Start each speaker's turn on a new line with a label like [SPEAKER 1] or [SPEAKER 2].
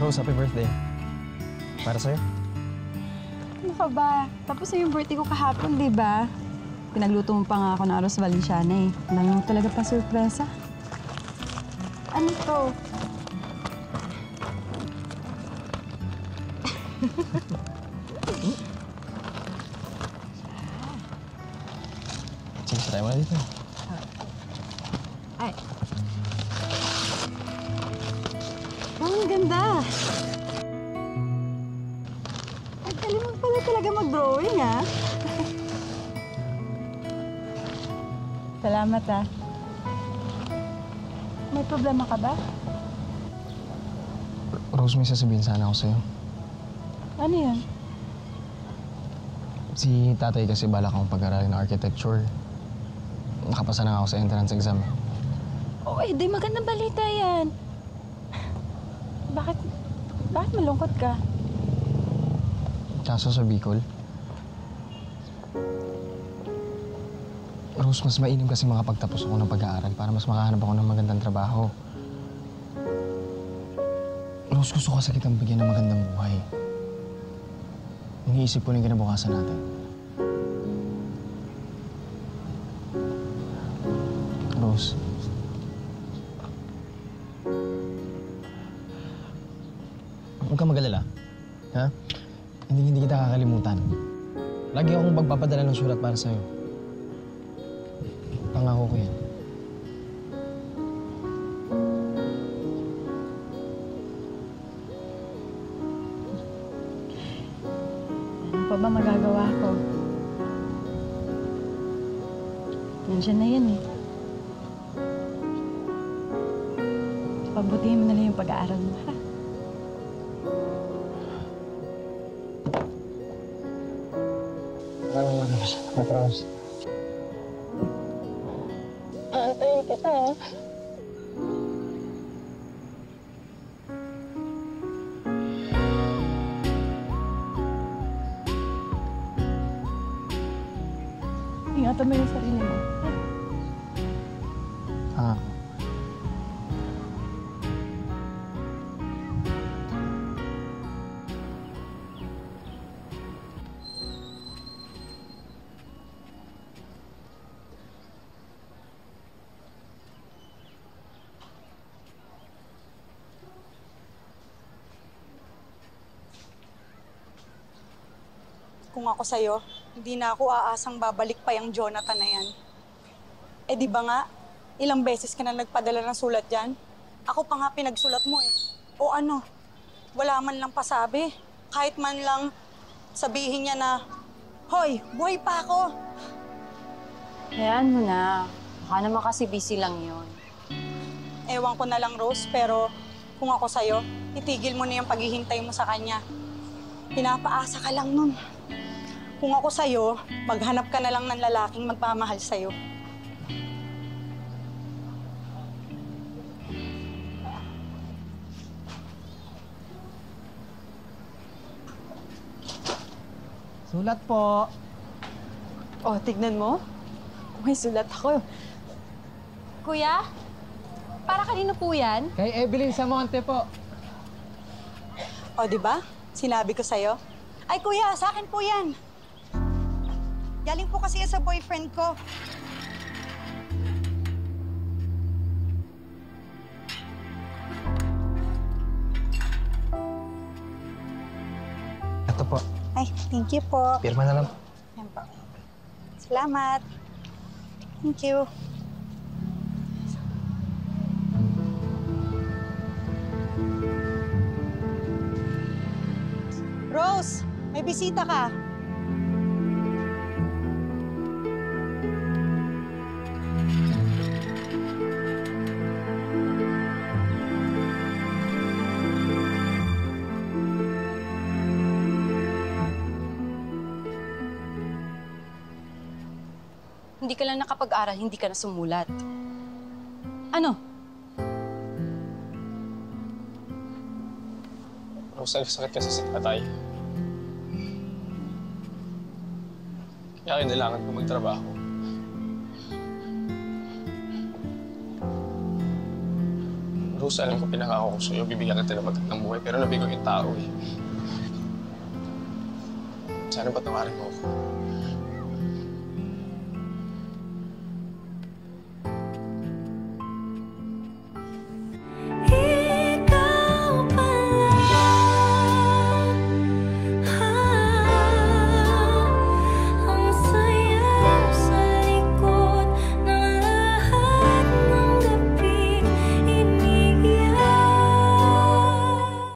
[SPEAKER 1] Rose, happy birthday. Para sa'yo.
[SPEAKER 2] Ano ka ba? Tapos na yung birthday ko kahapon, di ba? Pinagluto mo pa nga ako ng arroz valenciana eh. Ang dami mo talaga pa surpresa. Ano to?
[SPEAKER 1] Sige, try mo na dito.
[SPEAKER 2] Ay. Oh, ang ganda. Ang galing mo pala talaga mag-drawing, ah. Salamat, ah. May problema ka ba?
[SPEAKER 1] Rose, may sasabihin sana ako sa'yo.
[SPEAKER 2] Ano yun?
[SPEAKER 1] Si tatay kasi balak akong pag-aralin ng architecture. Nakapasa na nga ako sa entrance exam.
[SPEAKER 2] Oh, di magandang balita yan. Bakit malungkot ka?
[SPEAKER 1] Kaso sa Bicol. Rose, mas mainam kasi makapagtapos ako ng pag-aaral para mas makahanap ako ng magandang trabaho. Rose, gusto ko sa kitang bigyan ng magandang buhay. Iniisip ko na yung kinabukasan natin. Rose. Huwag kang mag-alala. Ha? Hindi kita kakalimutan. Lagi akong magpapadala ng sulat para sa'yo. Pangako ko yan.
[SPEAKER 2] Ano pa ba magagawa ko? Nandiyan na yan eh. Pagbutihin mo na lang yung pag-aaral mo, ha?
[SPEAKER 1] Rose.
[SPEAKER 2] Aantayin kita, ha? Ingatan mo yung sarili mo.
[SPEAKER 1] Ah.
[SPEAKER 3] Kung ako sa'yo, hindi na ako aasang babalik pa yung Jonathan na yan. Eh di ba nga, ilang beses ka na nagpadala ng sulat dyan? Ako pa nga pinagsulat mo eh. O ano, wala man lang pasabi. Kahit man lang sabihin niya na, Hoy, buhay pa ako!
[SPEAKER 4] Hayaan mo na. Baka naman kasi busy lang yun.
[SPEAKER 3] Ewan ko na lang, Rose, pero kung ako sa'yo, itigil mo na yung paghihintay mo sa kanya. Pinapaasa ka lang nun. Kung ako sa'yo, maghanap ka na lang ng lalaking magmamahal sa'yo.
[SPEAKER 5] Sulat po.
[SPEAKER 2] Oh, tignan mo. May sulat ako. Kuya? Para kanino po yan?
[SPEAKER 5] Kay Evelyn Samonte po.
[SPEAKER 3] O, di ba? Sinabi ko sa'yo. Ay, kuya, sa akin po yan. Galing po kasi sa boyfriend ko.
[SPEAKER 1] Ito po.
[SPEAKER 3] Ay, thank you po.
[SPEAKER 1] Pirma na lang.
[SPEAKER 3] Yan po. Salamat. Thank you. Rose, may bisita ka.
[SPEAKER 4] Hindi ka lang nakapag-aral, hindi ka na sumulat. Ano?
[SPEAKER 1] Rose, nagkasakit kasi si tatay. Kaya kailangan ko magtrabaho.
[SPEAKER 6] Rose, alam ko pinangako ko sa'yo, bibigyan kita ng magandang buhay, pero nabigo yung tao eh. Sana patawarin mo ako.